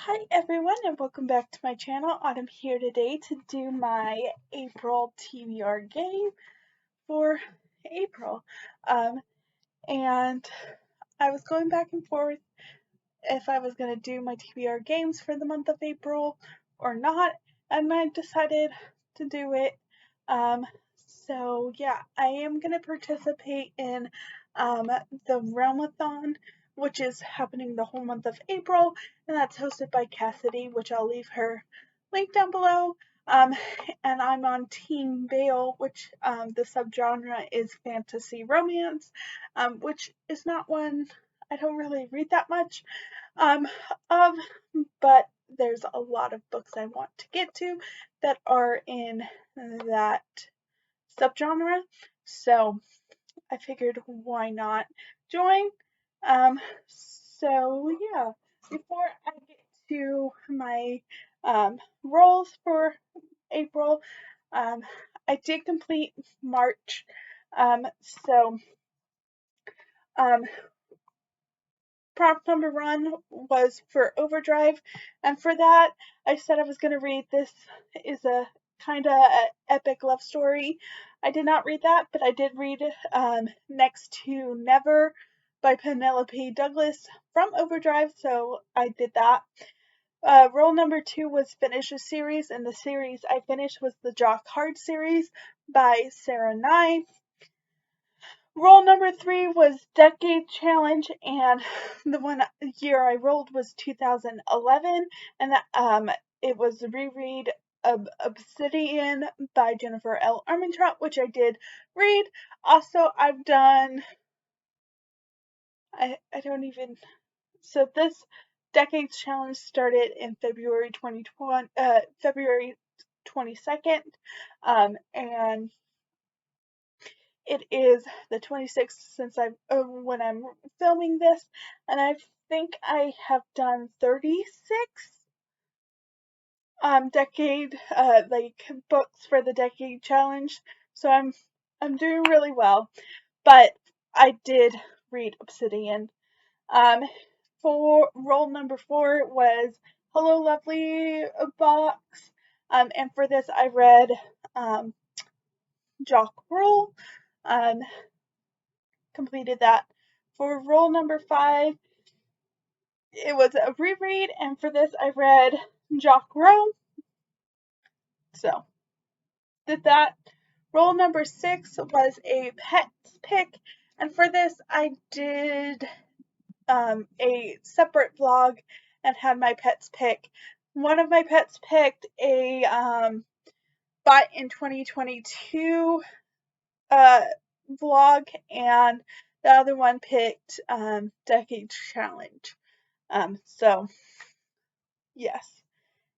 Hi everyone and welcome back to my channel. I'm here today to do my April TBR game for April. And I was going back and forth if I was going to do my TBR games for the month of April or not, and I decided to do it. So yeah, I am going to participate in the Realm-A-Thon, which is happening the whole month of April, and that's hosted by Cassidy, which I'll leave her link down below. And I'm on Team Bale, which the subgenre is fantasy romance, which is not one I don't really read that much um, of, but there's a lot of books I want to get to that are in that subgenre, so I figured why not join. So yeah, before I get to my roles for April, um, I did complete March, so um, prompt number one was for Overdrive, and for that I said I was going to read This Is a Kinda Epic Love Story. I did not read that, but I did read Next to Never by Penelope Douglas from Overdrive, so I did that. Role number two was finish a series, and the series I finished was the Jock Hard series by Sarah Nye. Roll number three was Decade Challenge, and the one year I rolled was 2011, and that, it was the reread of Obsidian by Jennifer L. Armentrout, which I did read. Also, I've done, I don't even, so this Decade Challenge started in February 2020, February 22nd, and it is the 26th since when I'm filming this, and I think I have done 36 decade like books for the Decade Challenge, so I'm doing really well. But I did read Obsidian. For role number four was Hello Lovely Box, and for this I read Jock Roll. Completed that. For role number five, it was a reread, and for this I read Jock Row. So, did that. Role number six was a pets pick, and for this I did a separate vlog and had my pets pick. One of my pets picked a Bought in 2022 vlog, and the other one picked Decade Challenge. So yes.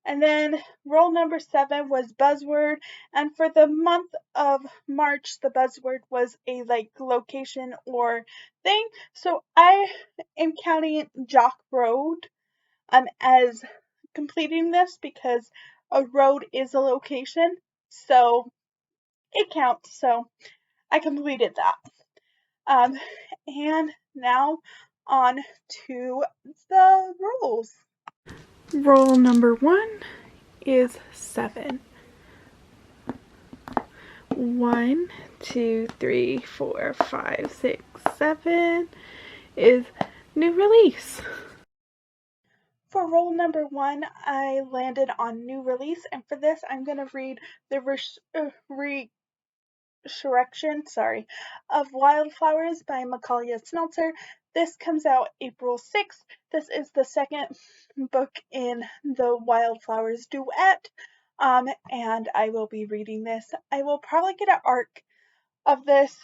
And then role number seven was buzzword, and for the month of March, the buzzword was a like location or thing. So I am counting Jock Road as completing this because a road is a location, so it counts. So I completed that. And now on to the rules. Rule number one is 7. 1, 2, 3, 4, 5, 6, 7 is new release. For role number one, I landed on new release, and for this, I'm going to read the Resurrection, of Wildflowers by Macaulay Smelter. This comes out April 6th. This is the second book in the Wildflowers duet, and I will be reading this. I will probably get an arc of this.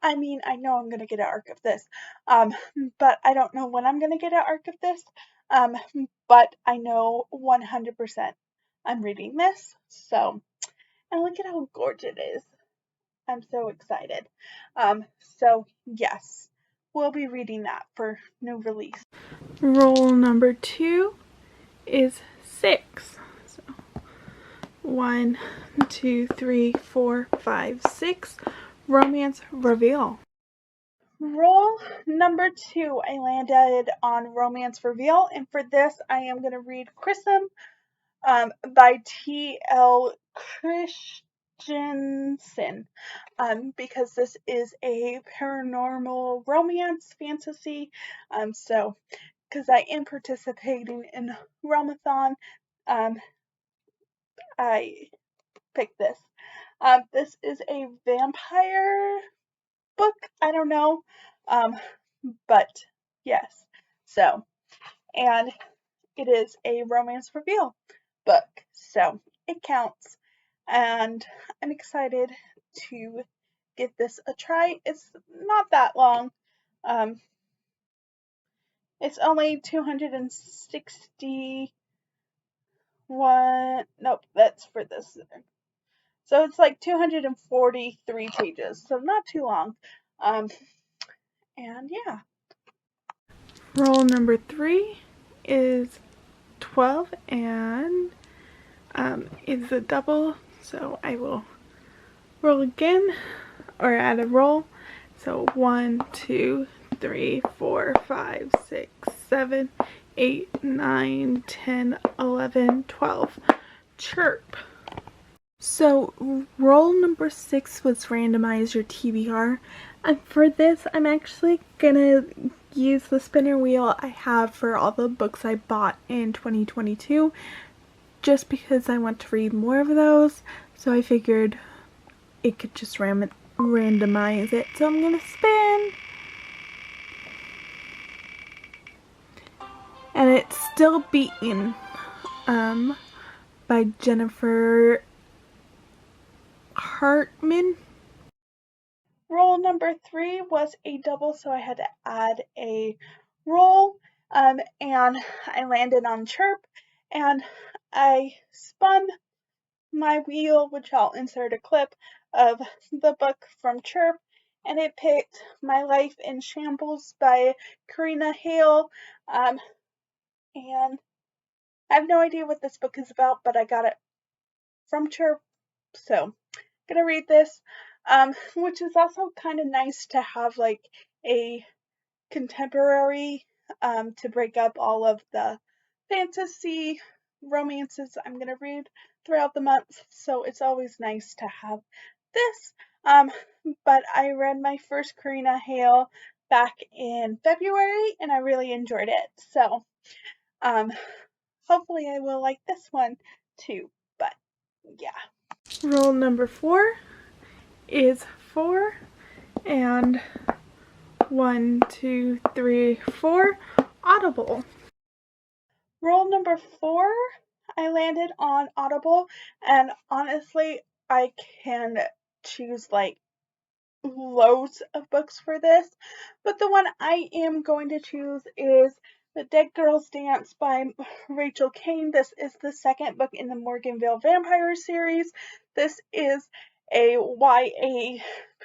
I mean, I know I'm going to get an arc of this, but I don't know when I'm going to get an arc of this, but I know 100% I'm reading this, so, and look at how gorgeous it is. I'm so excited. So yes, we'll be reading that for new release. Role number 2 is 6. So 1, 2, 3, 4, 5, 6. Romance reveal. Roll number 2, I landed on Romance Reveal, and for this I am going to read Chrism by T.L. Christensen, because this is a paranormal romance fantasy, so because I am participating in Realm-A-Thon, I picked this. This is a vampire book, I don't know, but yes, so, and it is a romance reveal book, so it counts, and I'm excited to give this a try. It's not that long. It's only 261. Nope, that's for this. So it's like 243 pages, so not too long. And yeah. Roll number 3 is 12 and is a double, so I will roll again or add a roll. So 1, 2, 3, 4, 5, 6, 7, 8, 9, 10, 11, 12. Chirp. So roll number 6 was randomize your TBR, and for this I'm actually gonna use the spinner wheel I have for all the books I bought in 2022 just because I want to read more of those, so I figured it could just randomize it. So I'm gonna spin, and it's still beaten by Jennifer Hartman. Roll number 3 was a double, so I had to add a roll, and I landed on Chirp, and I spun my wheel, which I'll insert a clip of the book from Chirp, and it picked My Life in Shambles by Karina Hale, and I have no idea what this book is about, but I got it from Chirp, so gonna read this, which is also kind of nice to have like a contemporary, to break up all of the fantasy romances I'm gonna read throughout the month. So it's always nice to have this. But I read my first Karina Hale back in February, and I really enjoyed it. So hopefully I will like this one too. But yeah. Roll number 4 is 4 and 1, 2, 3, 4. Audible. Roll number 4, I landed on Audible, and honestly, I can choose like loads of books for this, but the one I am going to choose is The Dead Girls Dance by Rachel Kane. This is the second book in the Morganville Vampire series. This is a YA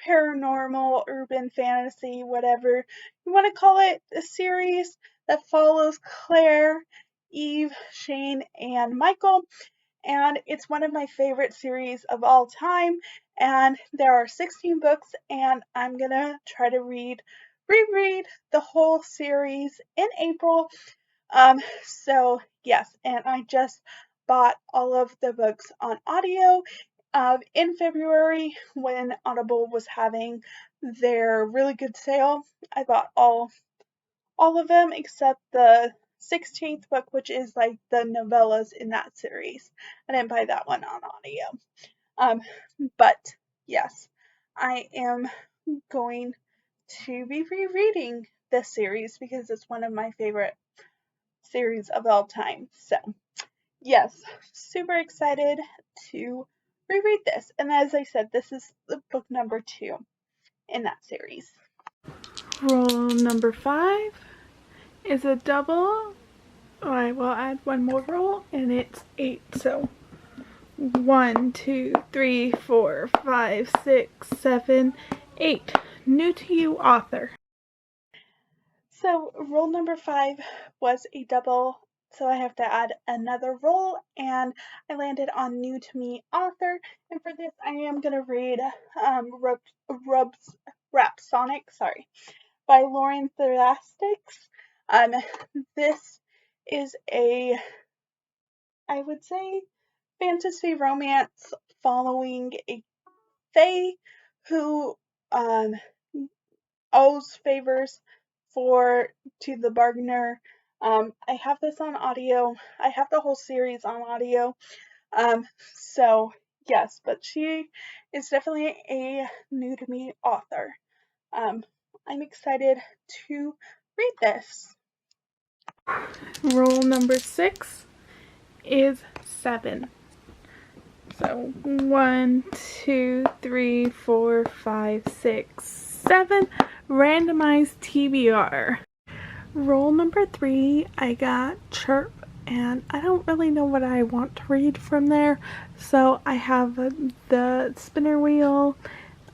paranormal urban fantasy, whatever you want to call it, a series that follows Claire, Eve, Shane, and Michael, and it's one of my favorite series of all time, and there are 16 books, and I'm gonna try to reread the whole series in April. So yes, and I just bought all of the books on audio in February when Audible was having their really good sale. I bought all of them except the 16th book, which is like the novellas in that series. I didn't buy that one on audio. But yes, I am going to be rereading this series because it's one of my favorite series of all time. So yes, super excited to reread this. And as I said, this is the book number 2 in that series. Roll number 5 is a double. I will add one more roll, and it's 8. So 1, 2, 3, 4, 5, 6, 7, 8. New to you author. So roll number 5 was a double, so I have to add another roll, and I landed on new to me author. And for this, I am gonna read Rhapsonic. Sorry. by Lauren Therastics. This is I would say, fantasy romance following a fae who um, owes favors for to the bargainer. I have this on audio. I have the whole series on audio. So yes, but she is definitely a new to me author. Um, I'm excited to read this. Roll number 6 is 7. So 1, 2, 3, 4, 5, 6, 7. Randomized TBR. Roll number 3, I got Chirp, and I don't really know what I want to read from there. So I have the spinner wheel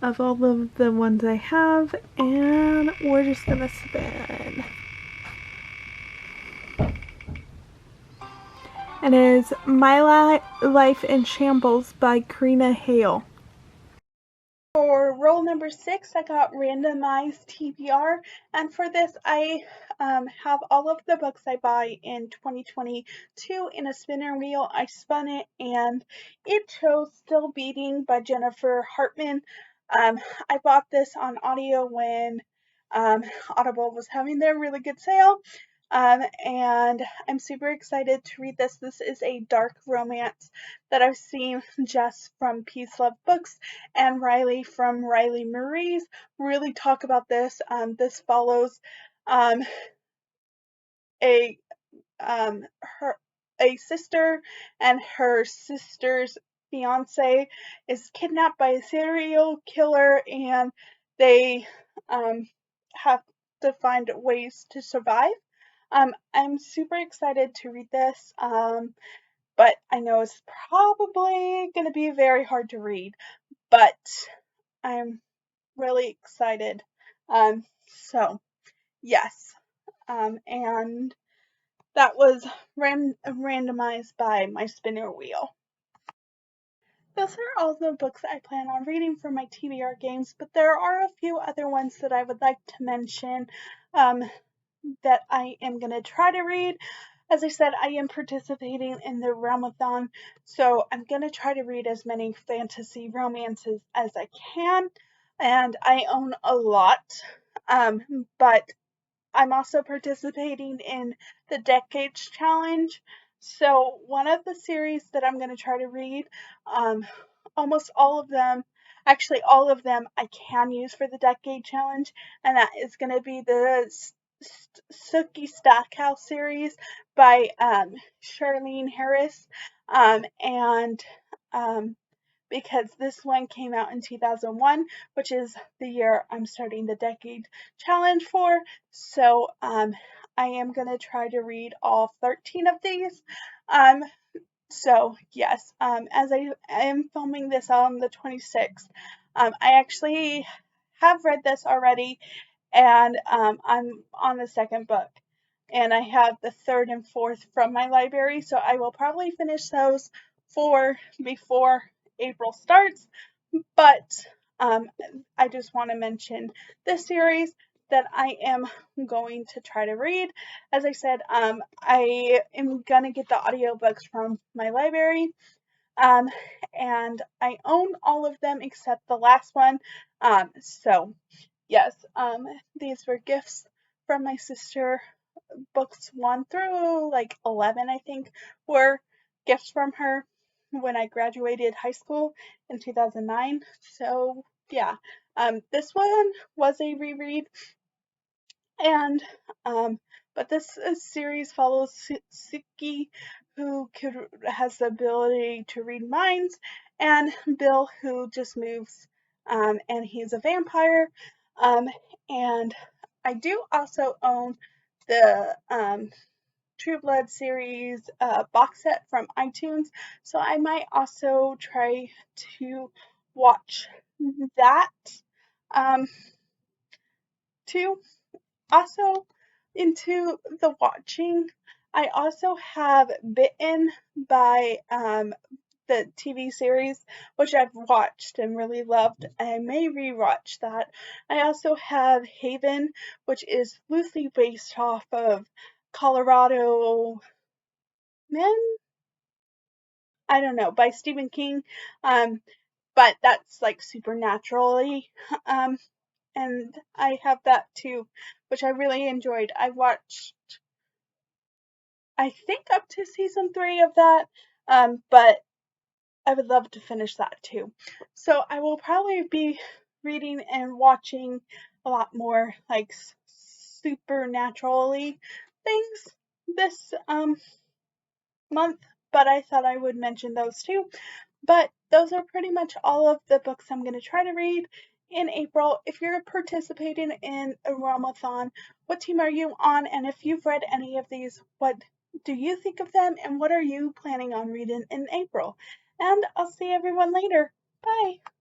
of all of the ones I have, and we're just gonna spin. And it is My Life in Shambles by Karina Hale. For roll number 6, I got randomized TBR, and for this, I have all of the books I buy in 2022 in a spinner wheel. I spun it, and it chose Still Beating by Jennifer Hartman. I bought this on audio when Audible was having their really good sale. And I'm super excited to read this. This is a dark romance that I've seen Jess from Peace Love Books and Riley from Riley Marie's really talk about this. This follows um, a her a sister, and her sister's fiance is kidnapped by a serial killer, and they have to find ways to survive. I'm super excited to read this, but I know it's probably going to be very hard to read, but I'm really excited. So yes, and that was randomized by my spinner wheel. Those are all the books I plan on reading for my TBR games, but there are a few other ones that I would like to mention that I am going to try to read. As I said, I am participating in the Realm-A-Thon, so I'm going to try to read as many fantasy romances as I can, and I own a lot, but I'm also participating in the Decades Challenge. So one of the series that I'm going to try to read, almost all of them, actually all of them, I can use for the Decade Challenge, and that is going to be the Sookie Stackhouse series by Charlene Harris, and because this one came out in 2001, which is the year I'm starting the Decade Challenge for. So I am going to try to read all 13 of these. So yes, as I am filming this on the 26th, I actually have read this already, and I'm on the second book. And I have the third and fourth from my library, so I will probably finish those 4 before April starts. But I just want to mention this series that I am going to try to read. As I said, I am gonna get the audiobooks from my library, um, and I own all of them except the last one. So yes, these were gifts from my sister. Books 1 through like 11, I think, were gifts from her when I graduated high school in 2009. So yeah, this one was a reread, and but this series follows Suki, who has the ability to read minds, and Bill, who just moves, and he's a vampire. And I do also own the True Blood series box set from iTunes, so I might also try to watch that um, too. Also, into the watching, I also have Bitten by the TV series, which I've watched and really loved. I may rewatch that. I also have Haven, which is loosely based off of Colorado Men. I don't know, by Stephen King. Um, but that's like supernaturally. Um, and I have that too, which I really enjoyed. I watched, I think, up to season 3 of that, but I would love to finish that too. So I will probably be reading and watching a lot more like supernaturally things this month, but I thought I would mention those too. But those are pretty much all of the books I'm going to try to read in April. If you're participating in a Realm-A-Thon, what team are you on? And if you've read any of these, what do you think of them? And what are you planning on reading in April? And I'll see everyone later. Bye.